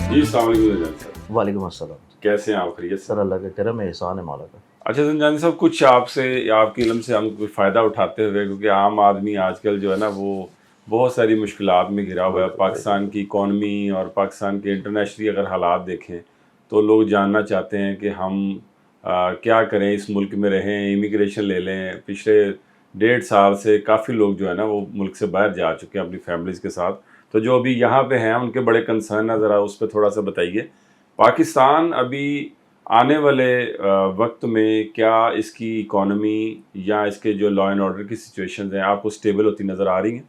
जी, अस्सलाम वालेकुम ज़ैन साहब। वालेकुम अस्सलाम। कैसे हैं आप, खैरियत से? सर अल्लाह का करम है, एहसान है मौला का। अच्छा ज़नजानी साहब, कुछ आपसे या आपके इल्म से हम कोई फ़ायदा उठाते हुए, क्योंकि आम आदमी आजकल जो है ना वो बहुत सारी मुश्किलात में घिरा हुआ है। बिल्कुल, बिल्कुल, पाकिस्तान की बिल्कुल। इकॉनमी और पाकिस्तान के इंटरनेशनली अगर हालात देखें तो लोग जानना चाहते हैं कि हम क्या करें, इस मुल्क में रहें, इमिग्रेशन ले लें। पिछले 1.5 साल से काफ़ी लोग जो है ना वो मुल्क से बाहर जा चुके हैं अपनी फैमिलीज़ के साथ। तो जो अभी यहाँ पे हैं उनके बड़े कंसर्न है, ज़रा उस पर थोड़ा सा बताइए। पाकिस्तान अभी आने वाले वक्त में क्या इसकी इकॉनमी या इसके जो लॉ एंड ऑर्डर की सिचुएशंस हैं आपको स्टेबल होती नज़र आ रही हैं?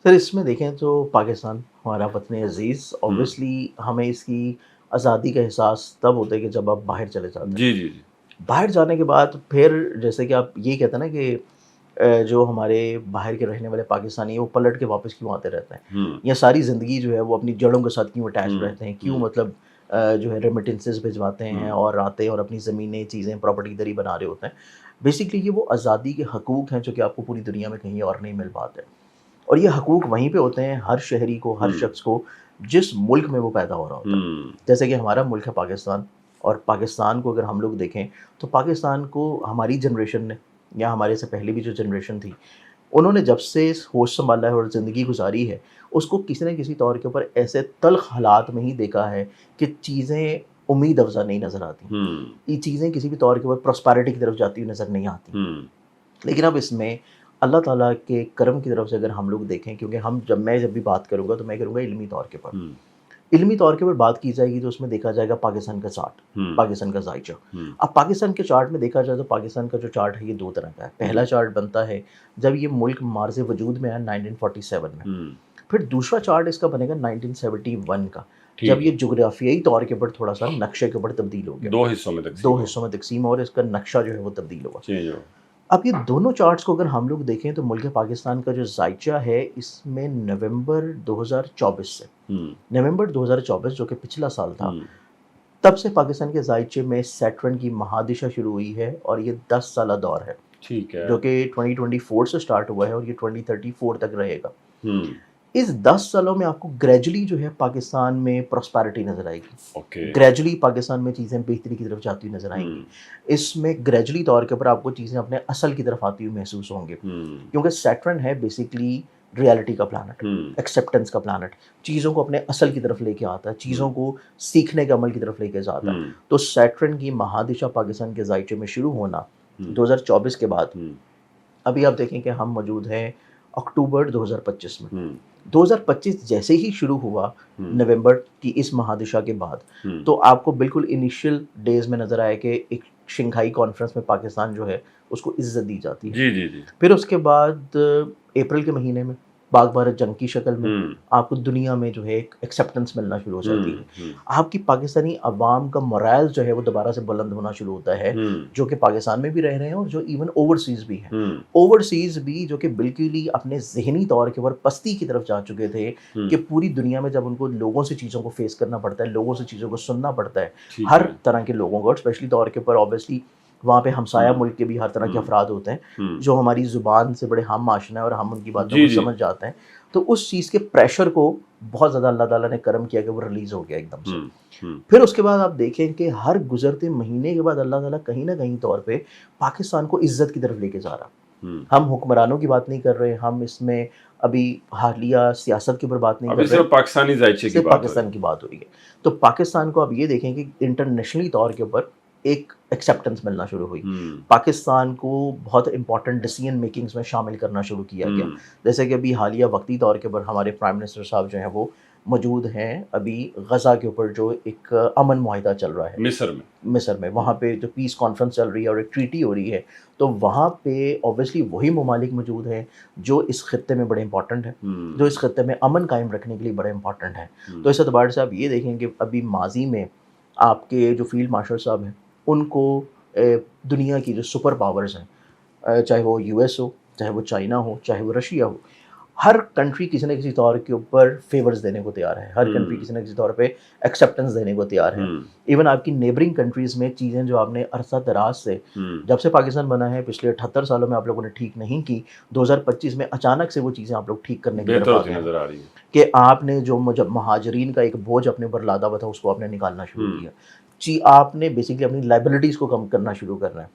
सर इसमें देखें तो पाकिस्तान हमारा वतन अज़ीज़, हुँ। ऑब्वियसली हमें इसकी आज़ादी का एहसास तब होता है कि जब आप बाहर चले जाते जी, जी, जी। हैं। बाहर जाने के बाद फिर जैसे कि आप ये कहते हैं ना कि जो हमारे बाहर के रहने वाले पाकिस्तानी हैं वो पलट के वापस क्यों आते रहते हैं? हुँ, या सारी ज़िंदगी जो है वो अपनी जड़ों के साथ क्यों अटैच हुँ, रहते हैं? क्यों हुँ, मतलब जो है रेमिटेंसेस भिजवाते हैं हुँ, और आते हैं और अपनी ज़मीनें, चीज़ें, प्रॉपर्टी इधर ही बना रहे होते हैं। बेसिकली ये वो आज़ादी के हकूक़ हैं जो कि आपको पूरी दुनिया में कहीं और नहीं मिल पाते। और ये हकूक़ वहीं पे होते हैं हर शहरी को, हर हुँ, शख़्स को, जिस मुल्क में वो पैदा हो रहा होता है। हुँ, जैसे कि हमारा मुल्क है पाकिस्तान, और पाकिस्तान को अगर हम लोग देखें, तो पाकिस्तान को हमारी जनरेशन ने या हमारे से पहले भी जो जनरेशन थी, उन्होंने जब से होश संभाला है और ज़िंदगी गुज़ारी है, उसको किसी न किसी तौर के ऊपर ऐसे तल्ख़ हालात में ही देखा है कि चीज़ें उम्मीद अफ़ज़ा नहीं नज़र आती। हुँ, ये चीज़ें किसी भी तौर के ऊपर प्रॉस्पेरिटी की तरफ जाती हुई नज़र नहीं आती। हुँ, लेकिन अब इसमें अल्लाह ताला के करम की तरफ से अगर हम लोग देखें, क्योंकि मैं जब भी बात करूँगा तो मैं करूँगा इल्मी तौर के ऊपर। हुँ, इल्मी तौर के ऊपर बात की जाएगी तो उसमें देखा जाएगा पाकिस्तान का चार्ट, हुँ, पाकिस्तान का ज़ाइचा। हुँ, अब पाकिस्तान के चार्ट में देखा जाए तो पाकिस्तान का जो चार्ट है ये 2 तरह का है। हुँ, पहला चार्ट बनता है जब ये मुल्क मार्ज़ वजूद में आया 1947 में। हुँ, फिर दूसरा चार्ट इसका बनेगा 1971 का, जब ठीक ये है। जुग्राफियाई तौर के ऊपर थोड़ा-सा नक्शे के ऊपर तब्दील हो गया। 2 हिस्सों में 2 तक़सीम हो हिस्सों में तक़सीम और इसका नक्शा जो है वो तब्दील हुआ। चेंज हो अब ये दोनों चार्ट्स को अगर हम लोग देखें तो मुल्क पाकिस्तान का जो ज़ाइचा है इसमें नवंबर 2024 से, हुँ, नवंबर 2024 जो कि पिछला साल था, हुँ, तब से पाकिस्तान के ज़ाइचे में सैटर्न की महादिशा शुरू हुई है और ये 10 साला दौर है, ठीक है। जो कि 2024 से स्टार्ट हुआ है और ये 2034 तक रहेगा। हुँ, इस 10 सालों में आपको ग्रेजुअली जो है पाकिस्तान में प्रॉस्पेरिटी नज़र आएगी। ओके। ग्रेजुअली पाकिस्तान में चीज़ें बेहतरी की तरफ जाती हुई नज़र आएँगी। हुँ, इसमें ग्रेजुअली तौर के ऊपर आपको चीज़ें अपने असल की तरफ आती हुई महसूस होंगी। हुँ, क्योंकि सैटर्न है बेसिकली रियलिटी का प्लैनेट, हुँ, एक्सेप्टेंस का प्लैनेट, चीज़ों को अपने असल की तरफ लेके आता है, हुँ, चीज़ों को सीखने के अमल की तरफ लेके जाता है। हुँ, तो सैटर्न की महादिशा पाकिस्तान के ज़ाइचे में शुरू होना हुँ, 2024 के बाद, हुँ, अभी आप देखें कि हम मौजूद हैं अक्टूबर 2025 में। हुँ, 2025 जैसे ही शुरू हुआ हुँ, नवंबर की इस महादिशा के बाद, हुँ, तो आपको बिल्कुल इनिशियल डेज़ में नज़र आया कि एक शंघाई कॉन्फ्रेंस में पाकिस्तान जो है, उसको इज़्ज़त दी जाती है। जी, जी, जी। फिर उसके बाद अप्रैल के महीने में पाक भारत जंग की शक्ल में हुँ, आपको दुनिया में जो है एक एक्सेप्टेंस मिलना शुरू हो जाती है। हुँ, हुँ, आपकी पाकिस्तानी अवाम का मोरल जो है वो दोबारा से बुलंद होना शुरू होता है, हुँ, जो कि पाकिस्तान में भी रह रहे हैं और जो इवन ओवरसीज़ भी हैं। हुँ, ओवरसीज़ भी जो कि बिल्कुल ही अपने ज़हनी तौर के ऊपर पस्ती की तरफ जा चुके थे हुँ, कि पूरी दुनिया में जब उनको लोगों से चीज़ों को फ़ेस करना पड़ता है, लोगों से चीज़ों को सुनना पड़ता है, ठीक हर है। तरह के लोगों को, और स्पेशली तौर के ऊपर ऑब्वियसली वहाँ पे हमसाया हुँ, मुल्क के भी हर तरह के हुँ, अफ़राद होते हैं, हुँ, जो हमारी ज़ुबान से बड़े हम आशना है और हम उनकी बातों जी, को जी। समझ जाते हैं। तो उस चीज़ के प्रेशर को बहुत ज़्यादा अल्लाह ताला ने करम किया कि वो रिलीज़ हो गया एकदम से। हुँ, हुँ, फिर उसके बाद आप देखें कि हर गुज़रते महीने के बाद अल्लाह ताला कहीं न कहीं तौर पे पाकिस्तान को इज़्ज़त की तरफ लेके जा रहा। हुँ। हम हुक्मरानों की बात नहीं कर रहे, हम इसमें अभी हालिया सियासत के ऊपर बात नहीं कर अभी रहे, सिर्फ़ पाकिस्तानी ज़ायचे की सिर्फ बात हो रही पाकिस्तान की बात हो रही है। तो पाकिस्तान को आप ये देखें कि इंटरनेशनली तौर के ऊपर एक एक्सेप्टेंस मिलना शुरू हुई। है। हुँ, पाकिस्तान को बहुत इम्पोर्टेंट डिसीजन मेकिंग्स में शामिल करना शुरू किया गया। हुँ, जैसे कि अभी हालिया वक़्ती तौर के ऊपर हमारे प्राइम मिनिस्टर साहब जो हैं वो मौजूद हैं अभी गज़ा के ऊपर, जो एक अमन मुआहिदा चल रहा है मिस्र में। मिस्र में। वहाँ हुँ, पे जो पीस कॉन्फ्रेंस चल रही है और एक ट्रीटी हो रही है, तो वहाँ पे ऑब्वियसली वही ममालिक मौजूद हैं जो इस खित्ते में बड़े इंपॉर्टेंट हैं, जो इस हुँ, खित्ते में अमन कायम रखने के लिए बड़े इंपॉर्टेंट हैं। हुँ, तो इस एतबार से आप ये देखें कि अभी माज़ी में आपके जो फ़ील्ड मार्शल साहब हैं, उनको दुनिया की जो सुपर पावर्स हैं, चाहे वो यूएस हो, चाहे वो चाइना हो, चाहे वो रशिया हो, ہر کنٹری کسی نہ کسی طور کے اوپر فیورز دینے کو تیار ہے, ہر کنٹری کسی نہ کسی طور پہ ایکسیپٹنس دینے کو تیار ہے. ایون آپ کی نیبرنگ کنٹریز میں چیزیں جو آپ نے عرصہ دراز سے جب سے پاکستان بنا ہے پچھلے 78 سالوں میں آپ لوگوں نے ٹھیک نہیں کی, 2025 میں اچانک سے وہ چیزیں آپ لوگ ٹھیک کرنے کی طرف آ گئے نظر آ رہی ہے کہ آپ نے جو جب مہاجرین کا ایک بوجھ اپنے اوپر لادا ہوا تھا اس کو آپ نے نکالنا شروع کیا. آپ نے بیسکلی اپنی لائبلٹیز کو کم کرنا شروع کرنا ہے.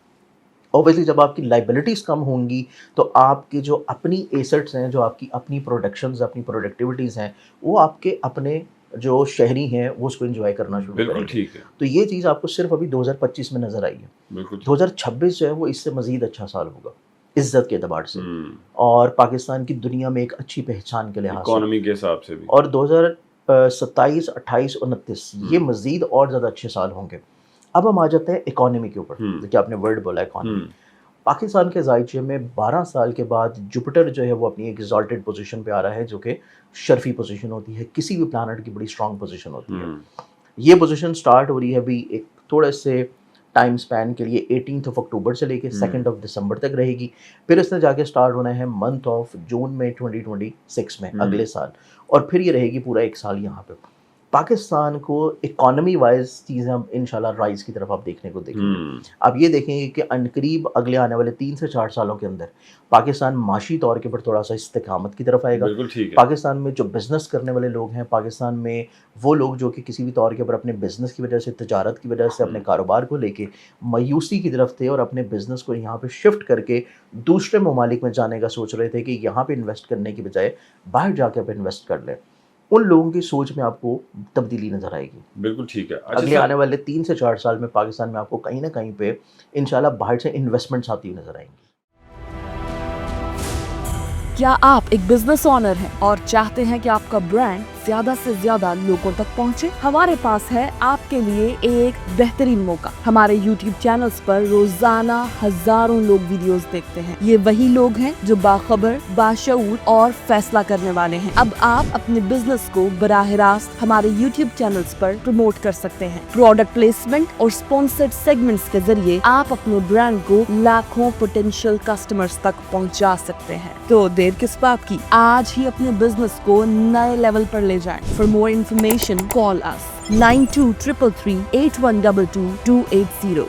اوبیسلی جب آپ کی لائبلٹیز کم ہوں گی تو آپ کے جو اپنی ایسٹس ہیں, جو آپ کی اپنی پروڈکشنز, اپنی پروڈکٹیوٹیز ہیں, وہ آپ کے اپنے جو شہری ہیں وہ اس کو انجوائے کرنا شروع کریں گے. تو یہ چیز آپ کو صرف ابھی 2025 میں نظر آئی ہے. 2026 جو ہے وہ اس سے مزید اچھا سال ہوگا عزت کے اعتبار سے, اور پاکستان کی دنیا میں ایک اچھی پہچان کے لحاظ سے, اکانومی کے حساب سے بھی. اور 2027, 28, 29 یہ مزید اور زیادہ اچھے سال ہوں گے. اب ہم آ جاتے ہیں اکانومی کے اوپر, کہ آپ نے ورڈ بولا اکانومی. پاکستان کے زائچے میں 12 سال کے بعد جوپیٹر جو ہے وہ اپنی ایک ایگزالٹڈ پوزیشن پہ آ رہا ہے, جو کہ شرفی پوزیشن ہوتی ہے, کسی بھی پلانٹ کی بڑی اسٹرانگ پوزیشن ہوتی ہے. یہ پوزیشن سٹارٹ ہو رہی ہے ابھی ایک تھوڑے سے ٹائم سپین کے لیے 18 اکتوبر سے لے کے 2 دسمبر تک رہے گی. پھر اس نے جا کے سٹارٹ ہونا ہے منتھ آف جون میں 2026 میں, اگلے سال, اور پھر یہ رہے گی پورا ایک سال یہاں پہ. پاکستان کو اکانومی وائز چیزیں اب انشاءاللہ رائز کی طرف آپ دیکھنے کو دیکھیں گے. آپ یہ دیکھیں گے کہ عنقریب اگلے آنے والے 3 سے 4 سالوں کے اندر پاکستان معاشی طور کے پر تھوڑا سا استقامت کی طرف آئے گا. پاکستان میں جو بزنس کرنے والے لوگ ہیں, پاکستان میں وہ لوگ جو کہ کسی بھی طور کے اوپر اپنے بزنس کی وجہ سے, تجارت کی وجہ سے, اپنے کاروبار کو لے کے مایوسی کی طرف تھے اور اپنے بزنس کو یہاں پہ شفٹ کر کے دوسرے ممالک میں جانے کا سوچ رہے تھے کہ یہاں پہ انویسٹ کرنے کی بجائے باہر جا کے آپ انویسٹ کر لیں, ان لوگوں کی سوچ میں آپ کو تبدیلی نظر آئے گی. بالکل ٹھیک ہے. اگلے آنے والے 3 سے 4 سال میں پاکستان میں آپ کو کہیں نہ کہیں پہ انشاءاللہ باہر سے انویسٹمنٹس آتی ہوئی نظر آئیں گی. کیا آپ ایک بزنس اونر ہیں اور چاہتے ہیں کہ آپ کا برانڈ زیادہ سے زیادہ لوگوں تک پہنچے؟ ہمارے پاس ہے آپ کے لیے ایک بہترین موقع. ہمارے یوٹیوب چینلز پر روزانہ ہزاروں لوگ ویڈیوز دیکھتے ہیں. یہ وہی لوگ ہیں جو باخبر, باشعور اور فیصلہ کرنے والے ہیں. اب آپ اپنے بزنس کو براہ راست ہمارے یوٹیوب چینلز پر پروموٹ کر سکتے ہیں. پروڈکٹ پلیسمنٹ اور اسپانسرڈ سیگمنٹس کے ذریعے آپ اپنے برانڈ کو لاکھوں پوٹینشیل کسٹمرز تک پہنچا سکتے ہیں. تو دیر کس بات کی, آج ہی اپنے بزنس کو نئے لیول پر لے جائیں. For more information, call us 923338122280.